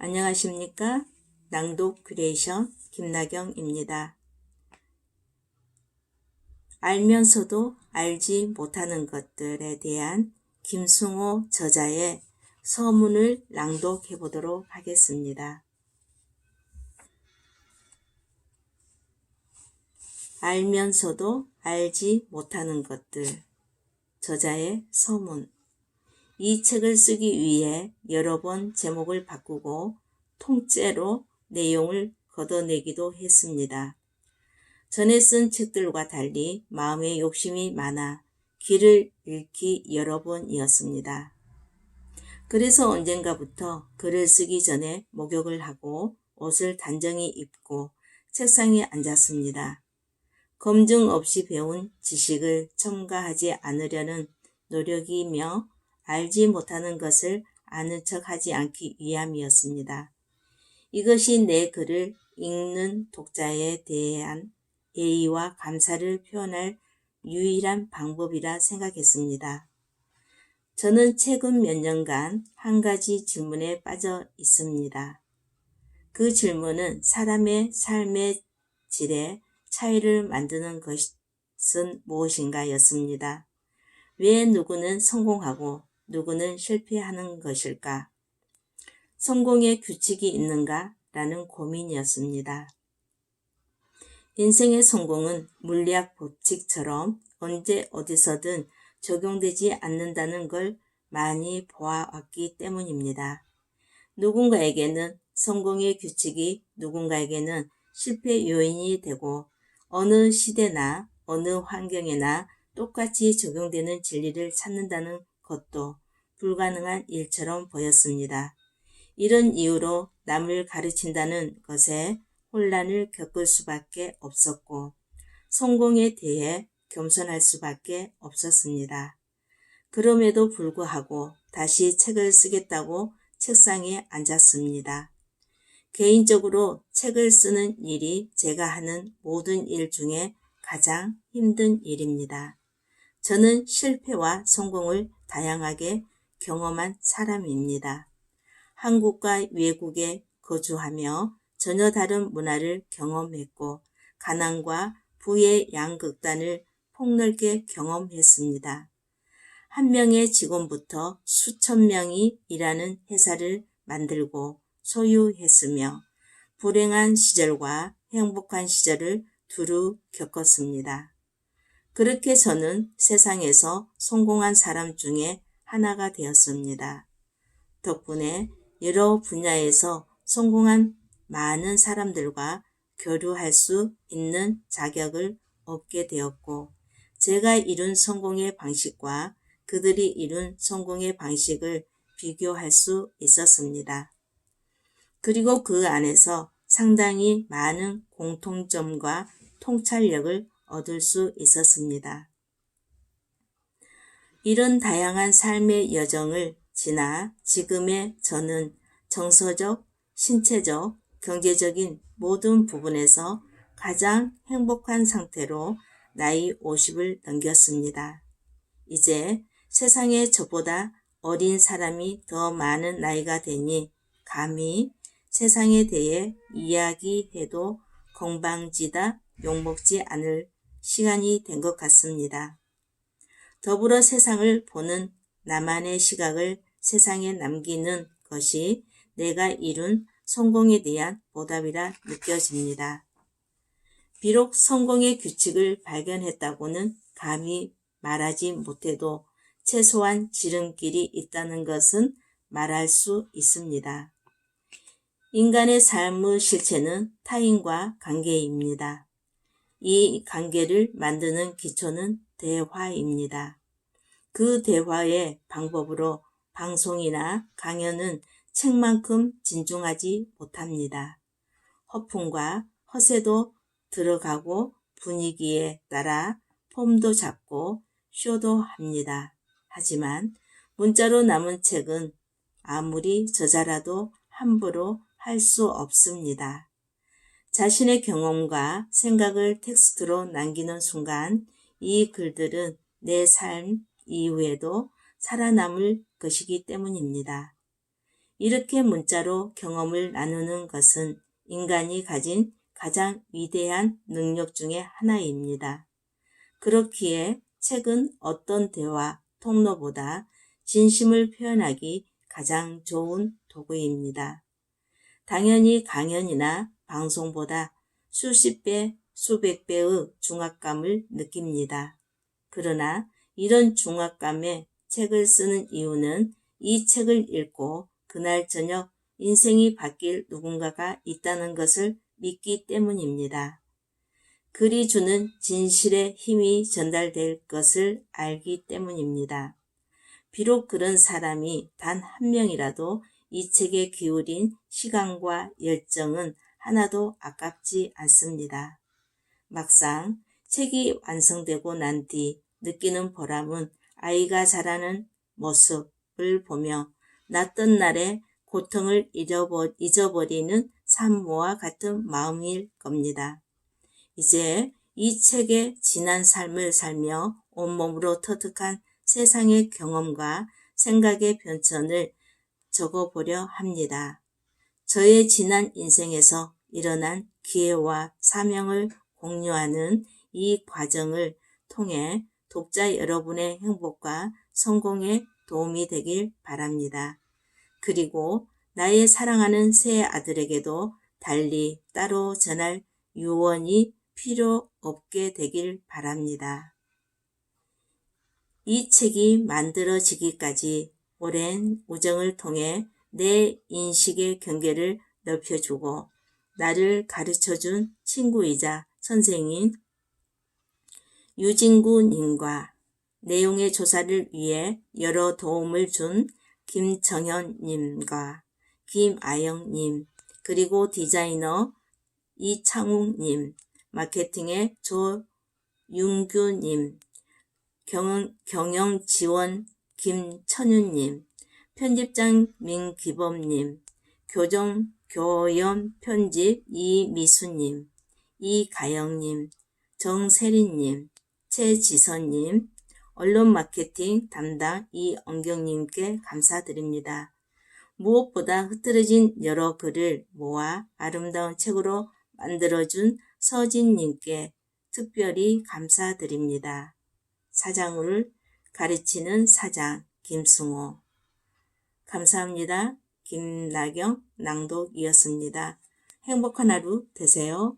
안녕하십니까? 낭독 큐레이션 김나경입니다. 알면서도 알지 못하는 것들에 대한 김승호 저자의 서문을 낭독해 보도록 하겠습니다. 알면서도 알지 못하는 것들. 저자의 서문. 이 책을 쓰기 위해 여러 번 제목을 바꾸고 통째로 내용을 걷어내기도 했습니다. 전에 쓴 책들과 달리 마음에 욕심이 많아 길을 잃기 여러 번이었습니다. 그래서 언젠가부터 글을 쓰기 전에 목욕을 하고 옷을 단정히 입고 책상에 앉았습니다. 검증 없이 배운 지식을 첨가하지 않으려는 노력이며 알지 못하는 것을 아는 척하지 않기 위함이었습니다. 이것이 내 글을 읽는 독자에 대한 예의와 감사를 표현할 유일한 방법이라 생각했습니다. 저는 최근 몇 년간 한 가지 질문에 빠져 있습니다. 그 질문은 사람의 삶의 질에 차이를 만드는 것은 무엇인가 였습니다. 왜 누구는 성공하고 누구는 실패하는 것일까? 성공의 규칙이 있는가? 라는 고민이었습니다. 인생의 성공은 물리학 법칙처럼 언제 어디서든 적용되지 않는다는 걸 많이 보아왔기 때문입니다. 누군가에게는 성공의 규칙이 누군가에게는 실패 요인이 되고 어느 시대나 어느 환경에나 똑같이 적용되는 진리를 찾는다는 것도 불가능한 일처럼 보였습니다. 이런 이유로 남을 가르친다는 것에 혼란을 겪을 수밖에 없었고 성공에 대해 겸손할 수밖에 없었습니다. 그럼에도 불구하고 다시 책을 쓰겠다고 책상에 앉았습니다. 개인적으로 책을 쓰는 일이 제가 하는 모든 일 중에 가장 힘든 일입니다. 저는 실패와 성공을 다양하게 경험한 사람입니다. 한국과 외국에 거주하며 전혀 다른 문화를 경험했고 가난과 부의 양극단을 폭넓게 경험했습니다. 한 명의 직원부터 수천 명이 일하는 회사를 만들고 소유했으며 불행한 시절과 행복한 시절을 두루 겪었습니다. 그렇게 저는 세상에서 성공한 사람 중에 하나가 되었습니다. 덕분에 여러 분야에서 성공한 많은 사람들과 교류할 수 있는 자격을 얻게 되었고 제가 이룬 성공의 방식과 그들이 이룬 성공의 방식을 비교할 수 있었습니다. 그리고 그 안에서 상당히 많은 공통점과 통찰력을 얻을 수 있었습니다. 이런 다양한 삶의 여정을 지나 지금의 저는 정서적, 신체적, 경제적인 모든 부분에서 가장 행복한 상태로 나이 50을 넘겼습니다. 이제 세상에 저보다 어린 사람이 더 많은 나이가 되니 감히 세상에 대해 이야기해도 건방지다 욕먹지 않을 시간이 된 것 같습니다. 더불어 세상을 보는 나만의 시각을 세상에 남기는 것이 내가 이룬 성공에 대한 보답이라 느껴집니다. 비록 성공의 규칙을 발견했다고는 감히 말하지 못해도 최소한 지름길이 있다는 것은 말할 수 있습니다. 인간의 삶의 실체는 타인과 관계입니다. 이 관계를 만드는 기초는 대화입니다. 그 대화의 방법으로 방송이나 강연은 책만큼 진중하지 못합니다. 허풍과 허세도 들어가고 분위기에 따라 폼도 잡고 쇼도 합니다. 하지만 문자로 남은 책은 아무리 저자라도 함부로 할 수 없습니다. 자신의 경험과 생각을 텍스트로 남기는 순간 이 글들은 내 삶 이후에도 살아남을 것이기 때문입니다. 이렇게 문자로 경험을 나누는 것은 인간이 가진 가장 위대한 능력 중의 하나입니다. 그렇기에 책은 어떤 대화 통로보다 진심을 표현하기 가장 좋은 도구입니다. 당연히 강연이나 방송보다 수십 배, 수백 배의 중압감을 느낍니다. 그러나 이런 중압감에 책을 쓰는 이유는 이 책을 읽고 그날 저녁 인생이 바뀔 누군가가 있다는 것을 믿기 때문입니다. 글이 주는 진실의 힘이 전달될 것을 알기 때문입니다. 비록 그런 사람이 단 한 명이라도 이 책에 기울인 시간과 열정은 하나도 아깝지 않습니다. 막상 책이 완성되고 난 뒤 느끼는 보람은 아이가 자라는 모습을 보며 낯던 날의 고통을 잊어버리는 산모와 같은 마음일 겁니다. 이제 이 책의 지난 삶을 살며 온몸으로 터득한 세상의 경험과 생각의 변천을 적어보려 합니다. 저의 지난 인생에서 일어난 기회와 사명을 공유하는 이 과정을 통해 독자 여러분의 행복과 성공에 도움이 되길 바랍니다. 그리고 나의 사랑하는 새 아들에게도 달리 따로 전할 유언이 필요 없게 되길 바랍니다. 이 책이 만들어지기까지 오랜 우정을 통해 내 인식의 경계를 넓혀주고 나를 가르쳐준 친구이자 선생인 유진구 님과 내용의 조사를 위해 여러 도움을 준 김정현 님과 김아영 님, 그리고 디자이너 이창욱 님, 마케팅의 조윤규 님, 경영 지원 김천윤 님, 편집장 민기범 님, 교연 편집 이미수 님, 이가영 님, 정세린 님, 최지선 님, 언론 마케팅 담당 이엉경 님께 감사드립니다. 무엇보다 흐트러진 여러 글을 모아 아름다운 책으로 만들어준 서진님께 특별히 감사드립니다. 사장을 가르치는 사장 김승호. 감사합니다. 김나경 낭독이었습니다. 행복한 하루 되세요.